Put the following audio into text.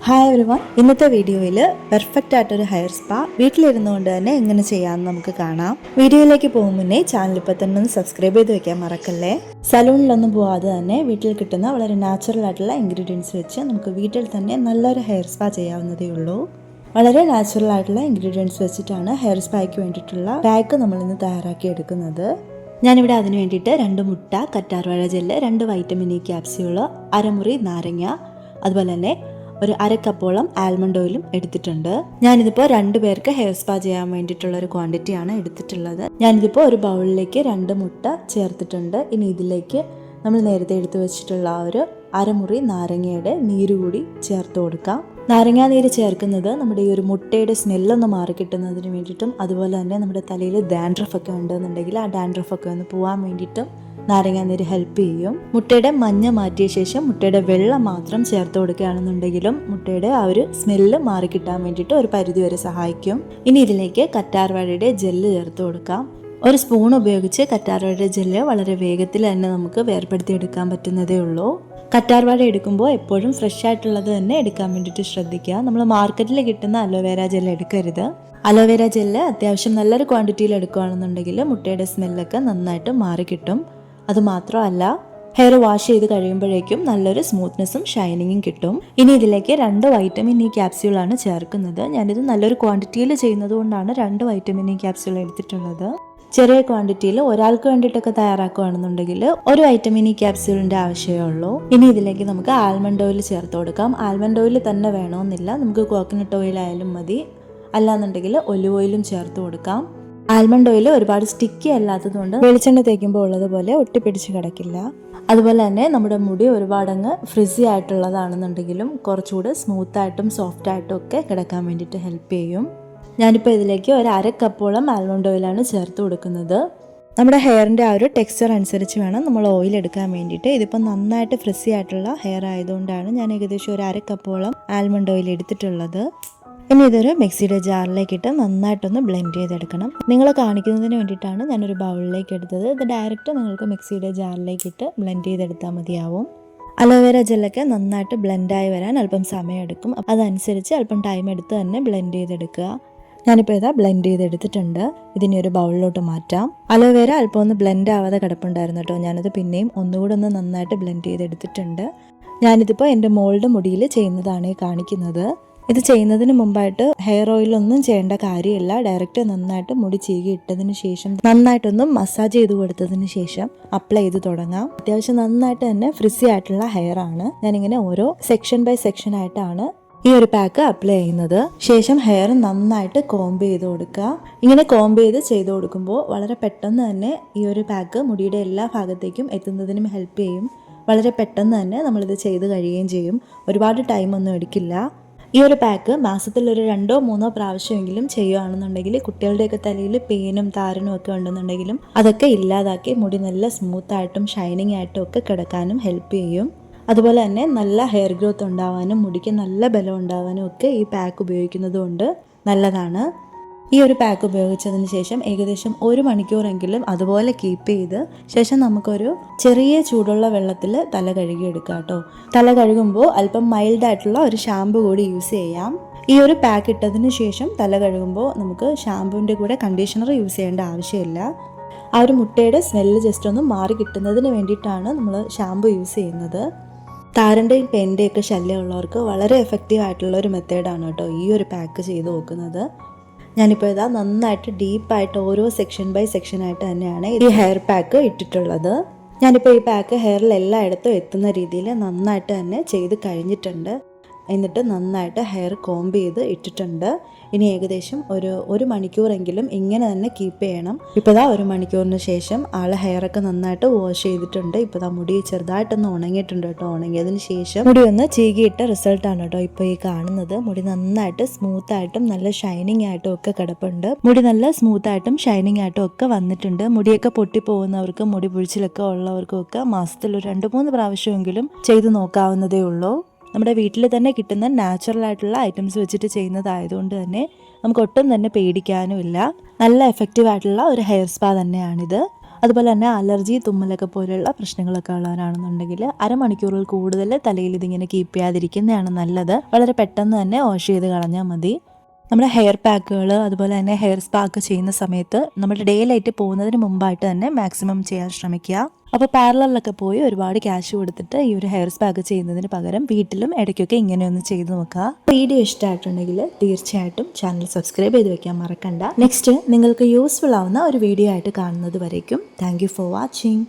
Hi everyone, ഇന്നത്തെ വീഡിയോയിൽ perfect ആയിട്ടൊരു ഹെയർ സ്പാ വീട്ടിലിരുന്നുകൊണ്ട് തന്നെ എങ്ങനെ ചെയ്യാമെന്ന് നമുക്ക് കാണാം. വീഡിയോയിലേക്ക് പോകും മുന്നേ ചാനൽ ഇപ്പോൾ തന്നെ ഒന്ന് സബ്സ്ക്രൈബ് ചെയ്ത് വെക്കാൻ മറക്കല്ലേ. സലൂണിലൊന്നും പോവാതെ തന്നെ വീട്ടിൽ കിട്ടുന്ന വളരെ നാച്ചുറൽ ആയിട്ടുള്ള ഇൻഗ്രീഡിയൻസ് വെച്ച് നമുക്ക് വീട്ടിൽ തന്നെ നല്ലൊരു ഹെയർ സ്പാ ചെയ്യാവുന്നതേ ഉള്ളൂ. വളരെ നാച്ചുറൽ ആയിട്ടുള്ള ഇൻഗ്രീഡിയൻസ് വെച്ചിട്ടാണ് ഹെയർ സ്പായ്ക്ക് വേണ്ടിയിട്ടുള്ള പാക്ക് നമ്മളിന്ന് തയ്യാറാക്കി എടുക്കുന്നത്. ഞാനിവിടെ അതിന് വേണ്ടിയിട്ട് 2 മുട്ട, കറ്റാർവാഴ ജെല്ല്, 2 വൈറ്റമിൻ ഇ ക്യാപ്സ്യൂള്, അരമുറി നാരങ്ങ, അതുപോലെ തന്നെ ഒരു 1/2 കപ്പോളം ആൽമണ്ട് ഓയിലും എടുത്തിട്ടുണ്ട്. ഞാനിതിപ്പോൾ 2 പേർക്ക് ഹെയർ സ്പാ ചെയ്യാൻ വേണ്ടിയിട്ടുള്ള ഒരു ക്വാണ്ടിറ്റിയാണ് എടുത്തിട്ടുള്ളത്. ഞാനിതിപ്പോൾ ഒരു ബൗളിലേക്ക് 2 മുട്ട ചേർത്തിട്ടുണ്ട്. ഇനി ഇതിലേക്ക് നമ്മൾ നേരത്തെ എടുത്തു വെച്ചിട്ടുള്ള ഒരു അരമുറി നാരങ്ങയുടെ നീര് കൂടി ചേർത്ത് കൊടുക്കാം. നാരങ്ങാ നീര് ചേർക്കുന്നത് നമ്മുടെ ഈ ഒരു മുട്ടയുടെ സ്മെല്ലൊന്ന് മാറി കിട്ടുന്നതിന് വേണ്ടിയിട്ടും, അതുപോലെ തന്നെ നമ്മുടെ തലയിൽ ഡാൻഡ്രഫ് ഒക്കെ ഉണ്ടെന്നുണ്ടെങ്കിൽ ആ ഡാൻഡ്രഫ് ഒക്കെ ഒന്ന് പോകാൻ വേണ്ടിയിട്ടും നാരങ്ങാ നീര് ഹെൽപ്പ് ചെയ്യും. മുട്ടയുടെ മഞ്ഞ മാറ്റിയ ശേഷം മുട്ടയുടെ വെള്ളം മാത്രം ചേർത്ത് കൊടുക്കുകയാണെന്നുണ്ടെങ്കിലും മുട്ടയുടെ ആ ഒരു സ്മെല്ല് മാറി കിട്ടാൻ വേണ്ടിയിട്ട് ഒരു പരിധി വരെ സഹായിക്കും. ഇനി ഇതിലേക്ക് കറ്റാർവാഴയുടെ ജെല്ല് ചേർത്ത് കൊടുക്കാം. ഒരു സ്പൂൺ ഉപയോഗിച്ച് കറ്റാർവാഴയുടെ ജെല്ല് വളരെ വേഗത്തിൽ തന്നെ നമുക്ക് വേർപെടുത്തിയെടുക്കാൻ പറ്റുന്നതേ ഉള്ളൂ. കറ്റാർവാഴ എടുക്കുമ്പോൾ എപ്പോഴും ഫ്രഷ് ആയിട്ടുള്ളത് തന്നെ എടുക്കാൻ വേണ്ടിയിട്ട് ശ്രദ്ധിക്കുക. നമ്മൾ മാർക്കറ്റിൽ കിട്ടുന്ന അലോവേര ജെല്ല് എടുക്കരുത്. അലോവേര ജെല്ല് അത്യാവശ്യം നല്ലൊരു ക്വാണ്ടിറ്റിയിൽ എടുക്കുകയാണെന്നുണ്ടെങ്കിൽ മുട്ടയുടെ സ്മെല്ലൊക്കെ നന്നായിട്ട് മാറി കിട്ടും. അതുമാത്രമല്ല, ഹെയർ വാഷ് ചെയ്ത് കഴിയുമ്പോഴേക്കും നല്ലൊരു സ്മൂത്ത്നെസ്സും ഷൈനിങ്ങും കിട്ടും. ഇനി ഇതിലേക്ക് 2 വൈറ്റമിൻ ഇ ക്യാപ്സ്യൂളാണ് ചേർക്കുന്നത്. ഞാനിത് നല്ലൊരു ക്വാണ്ടിറ്റിയിൽ ചെയ്യുന്നത് കൊണ്ടാണ് 2 വൈറ്റമിൻ ഇ ക്യാപ്സ്യൂൾ എടുത്തിട്ടുള്ളത്. ചെറിയ ക്വാണ്ടിറ്റിയിൽ ഒരാൾക്ക് വേണ്ടിയിട്ടൊക്കെ തയ്യാറാക്കുകയാണെന്നുണ്ടെങ്കിൽ 1 വൈറ്റമിൻ ഇ ക്യാപ്സ്യൂളിൻ്റെ ആവശ്യമേ ഉള്ളൂ. ഇനി ഇതിലേക്ക് നമുക്ക് ആൽമണ്ട് ഓയിൽ ചേർത്ത് കൊടുക്കാം. ആൽമണ്ട് ഓയിൽ തന്നെ വേണമെന്നില്ല, നമുക്ക് കോക്കനട്ട് ഓയിൽ ആയാലും മതി, അല്ലാന്നുണ്ടെങ്കിൽ ഒലിവ് ഓയിലും ചേർത്ത് കൊടുക്കാം. ആൽമണ്ട് ഓയിൽ ഒരുപാട് സ്റ്റിക്കി അല്ലാത്തതുകൊണ്ട് വെളിച്ചെണ്ണ തേക്കുമ്പോൾ ഉള്ളതുപോലെ ഒട്ടിപ്പിടിച്ച് കിടക്കില്ല. അതുപോലെ തന്നെ നമ്മുടെ മുടി ഒരുപാടങ്ങ് ഫ്രിസി ആയിട്ടുള്ളതാണെന്നുണ്ടെങ്കിലും കുറച്ചുകൂടെ സ്മൂത്തായിട്ടും സോഫ്റ്റായിട്ടും ഒക്കെ കിടക്കാൻ വേണ്ടിയിട്ട് ഹെൽപ്പ് ചെയ്യും. ഞാനിപ്പോൾ ഇതിലേക്ക് ഒരു 1/2 കപ്പോളം ആൽമണ്ട് ഓയിലാണ് ചേർത്ത് കൊടുക്കുന്നത്. നമ്മുടെ ഹെയറിൻ്റെ ആ ഒരു ടെക്സ്ചർ അനുസരിച്ച് വേണം നമ്മൾ ഓയിൽ എടുക്കാൻ വേണ്ടിയിട്ട്. ഇതിപ്പോൾ നന്നായിട്ട് ഫ്രിസി ആയിട്ടുള്ള ഹെയർ ആയതുകൊണ്ടാണ് ഞാൻ ഏകദേശം ഒരു 1/2 കപ്പോളം ആൽമണ്ട് ഓയിൽ എടുത്തിട്ടുള്ളത്. ഇനി ഇതൊരു മിക്സിയുടെ ജാറിലേക്കിട്ട് നന്നായിട്ടൊന്ന് ബ്ലെൻഡ് ചെയ്തെടുക്കണം. നിങ്ങൾ കാണിക്കുന്നതിന് വേണ്ടിയിട്ടാണ് ഞാനൊരു ബൗളിലേക്ക് എടുത്തത്. ഇത് ഡയറക്റ്റ് നിങ്ങൾക്ക് മിക്സിയുടെ ജാറിലേക്കിട്ട് ബ്ലെൻഡ് ചെയ്തെടുത്താൽ മതിയാവും. അലോവേര ജെല്ലൊക്കെ നന്നായിട്ട് ബ്ലെൻഡായി വരാൻ അല്പം സമയമെടുക്കും. അതനുസരിച്ച് അല്പം ടൈം എടുത്ത് തന്നെ ബ്ലെൻഡ് ചെയ്തെടുക്കുക. ഞാനിപ്പോൾ ഇതാ ബ്ലെൻഡ് ചെയ്തെടുത്തിട്ടുണ്ട്. ഇതിനെ ഒരു ബൗളിലോട്ട് മാറ്റാം. അലോവേര അല്പം ഒന്ന് ബ്ലെൻഡ് ആവാതെ കിടപ്പുണ്ടായിരുന്നു കേട്ടോ. ഞാനത് പിന്നെയും ഒന്നുകൂടെ ഒന്ന് നന്നായിട്ട് ബ്ലെൻഡ് ചെയ്തെടുത്തിട്ടുണ്ട്. ഞാനിതിപ്പോൾ എൻ്റെ മോളുടെ മുടിയിൽ ചെയ്യുന്നതാണ് ഈ കാണിക്കുന്നത്. ഇത് ചെയ്യുന്നതിന് മുമ്പായിട്ട് ഹെയർ ഓയിലൊന്നും ചെയ്യേണ്ട കാര്യമില്ല. ഡയറക്റ്റ് നന്നായിട്ട് മുടി ചീകി ഇട്ടതിന് ശേഷം നന്നായിട്ടൊന്ന് മസാജ് ചെയ്ത് കൊടുത്തതിന് ശേഷം അപ്ലൈ ചെയ്ത് തുടങ്ങാം. അത്യാവശ്യം നന്നായിട്ട് തന്നെ ഫ്രിസി ആയിട്ടുള്ള ഹെയർ ആണ്. ഞാനിങ്ങനെ ഓരോ സെക്ഷൻ ബൈ സെക്ഷൻ ആയിട്ടാണ് ഈ ഒരു പാക്ക് അപ്ലൈ ചെയ്യുന്നത്. ശേഷം ഹെയർ നന്നായിട്ട് കോംബ് ചെയ്ത് കൊടുക്കുക. ഇങ്ങനെ കോംബ് ചെയ്ത് കൊടുക്കുമ്പോൾ വളരെ പെട്ടെന്ന് തന്നെ ഈ ഒരു പാക്ക് മുടിയുടെ എല്ലാ ഭാഗത്തേക്കും എത്തുന്നതിനും ഹെൽപ്പ് ചെയ്യും. വളരെ പെട്ടെന്ന് തന്നെ നമ്മളിത് ചെയ്ത് കഴിയുകയും ചെയ്യും. ഒരുപാട് ടൈമൊന്നും എടുക്കില്ല. ഈ ഒരു പാക്ക് മാസത്തിൽ ഒരു 2-3 പ്രാവശ്യമെങ്കിലും ചെയ്യുകയാണെന്നുണ്ടെങ്കിൽ കുട്ടികളുടെയൊക്കെ തലയിൽ പെയിനും താരനും ഒക്കെ ഉണ്ടെന്നുണ്ടെങ്കിലും അതൊക്കെ ഇല്ലാതാക്കി മുടി നല്ല സ്മൂത്തായിട്ടും ഷൈനിങ് ആയിട്ടും ഒക്കെ കിടക്കാനും ഹെൽപ്പ് ചെയ്യും. അതുപോലെ തന്നെ നല്ല ഹെയർ ഗ്രോത്ത് ഉണ്ടാവാനും മുടിക്ക് നല്ല ബലം ഉണ്ടാവാനും ഒക്കെ ഈ പാക്ക് ഉപയോഗിക്കുന്നത് കൊണ്ട് നല്ലതാണ്. ഈ ഒരു പാക്ക് ഉപയോഗിച്ചതിന് ശേഷം ഏകദേശം 1 മണിക്കൂറെങ്കിലും അതുപോലെ കീപ്പ് ചെയ്ത് ശേഷം നമുക്കൊരു ചെറിയ ചൂടുള്ള വെള്ളത്തിൽ തല കഴുകിയെടുക്കാം കേട്ടോ. തല കഴുകുമ്പോൾ അല്പം മൈൽഡായിട്ടുള്ള ഒരു ഷാമ്പു കൂടി യൂസ് ചെയ്യാം. ഈ ഒരു പാക്ക് ഇട്ടതിന് ശേഷം തല കഴുകുമ്പോൾ നമുക്ക് ഷാമ്പുവിൻ്റെ കൂടെ കണ്ടീഷണർ യൂസ് ചെയ്യേണ്ട ആവശ്യമില്ല. ആ ഒരു മുട്ടയുടെ സ്മെല്ല് ജസ്റ്റ് ഒന്ന് മാറി കിട്ടുന്നതിന് വേണ്ടിയിട്ടാണ് നമ്മൾ ഷാമ്പു യൂസ് ചെയ്യുന്നത്. താരൻ്റെയും പെയിൻ്റെയൊക്കെ ശല്യമുള്ളവർക്ക് വളരെ എഫക്റ്റീവ് ആയിട്ടുള്ള ഒരു മെത്തേഡാണ് കേട്ടോ ഈ ഒരു പാക്ക് ചെയ്ത് നോക്കുന്നത്. ഞാനിപ്പോൾ ഇതാ നന്നായിട്ട് ഡീപ്പായിട്ട് ഓരോ സെക്ഷൻ ബൈ സെക്ഷൻ ആയിട്ട് തന്നെയാണ് ഈ ഹെയർ പാക്ക് ഇട്ടിട്ടുള്ളത്. ഞാനിപ്പോൾ ഈ പാക്ക് ഹെയറിൽ എല്ലായിടത്തും എത്തുന്ന രീതിയിൽ നന്നായിട്ട് തന്നെ ചെയ്ത് കഴിഞ്ഞിട്ടുണ്ട്. എന്നിട്ട് നന്നായിട്ട് ഹെയർ കോംബ് ചെയ്ത് ഇട്ടിട്ടുണ്ട്. ഇനി ഏകദേശം ഒരു മണിക്കൂറെങ്കിലും ഇങ്ങനെ തന്നെ കീപ്പ് ചെയ്യണം. ഇപ്പോൾ ദാ 1 മണിക്കൂറിന് ശേഷം ഹെയറൊക്കെ നന്നായിട്ട് വാഷ് ചെയ്തിട്ടുണ്ട്. ഇപ്പോൾ ദാ മുടി ചെറുതായിട്ടൊന്ന് ഉണങ്ങിയിട്ടുണ്ട് കേട്ടോ. ഉണങ്ങിയതിന് ശേഷം മുടി ഒന്ന് ചീകിയിട്ട റിസൾട്ടാണ് കേട്ടോ ഇപ്പോൾ ഈ കാണുന്നത്. മുടി നന്നായിട്ട് സ്മൂത്തായിട്ടും നല്ല ഷൈനിങ് ആയിട്ടും ഒക്കെ കിടപ്പുണ്ട്. മുടി നല്ല സ്മൂത്തായിട്ടും ഷൈനിങ് ആയിട്ടും ഒക്കെ വന്നിട്ടുണ്ട്. മുടിയൊക്കെ പൊട്ടിപ്പോകുന്നവർക്കും മുടി പൊഴിച്ചിലൊക്കെ ഉള്ളവർക്കും ഒക്കെ മാസത്തിൽ ഒരു 2-3 പ്രാവശ്യമെങ്കിലും ചെയ്ത് നോക്കാവുന്നതേ ഉള്ളൂ. നമ്മുടെ വീട്ടിൽ തന്നെ കിട്ടുന്ന നാച്ചുറൽ ആയിട്ടുള്ള ഐറ്റംസ് വെച്ചിട്ട് ചെയ്യുന്നതായതുകൊണ്ട് തന്നെ നമുക്ക് ഒട്ടും തന്നെ പേടിക്കാനും ഇല്ല. നല്ല എഫക്റ്റീവ് ആയിട്ടുള്ള ഒരു ഹെയർ സ്പാ തന്നെയാണിത്. അതുപോലെ തന്നെ അലർജി തുമ്മലൊക്കെ പോലെയുള്ള പ്രശ്നങ്ങളൊക്കെ ഉള്ളവരാണെന്നുണ്ടെങ്കിൽ അരമണിക്കൂറിൽ കൂടുതൽ തലയിൽ ഇതിങ്ങനെ കീപ്പ് ചെയ്യാതിരിക്കുന്നതാണ് നല്ലത്. വളരെ പെട്ടെന്ന് തന്നെ വാഷ് ചെയ്ത് കളഞ്ഞാൽ മതി. നമ്മുടെ ഹെയർ പാക്കുകൾ അതുപോലെ തന്നെ ഹെയർ സ്പാ ഒക്കെ ചെയ്യുന്ന സമയത്ത് നമ്മുടെ ഡേ ലൈറ്റ് പോകുന്നതിന് മുമ്പായിട്ട് തന്നെ മാക്സിമം ചെയ്യാൻ ശ്രമിക്കുക. അപ്പോൾ പാർലറിലൊക്കെ പോയി ഒരുപാട് ക്യാഷ് കൊടുത്തിട്ട് ഈ ഒരു ഹെയർ സ്പാ ഒക്കെ ചെയ്യുന്നതിന് പകരം വീട്ടിലും ഇടയ്ക്കൊക്കെ ഇങ്ങനെയൊന്ന് ചെയ്ത് നോക്കുക. വീഡിയോ ഇഷ്ടമായിട്ടുണ്ടെങ്കിൽ തീർച്ചയായിട്ടും ചാനൽ സബ്സ്ക്രൈബ് ചെയ്ത് വെക്കാൻ മറക്കണ്ട. നെക്സ്റ്റ് നിങ്ങൾക്ക് യൂസ്ഫുൾ ആവുന്ന ഒരു വീഡിയോ ആയിട്ട് കാണുന്നത് വരേക്കും താങ്ക് യു ഫോർ വാച്ചിങ്.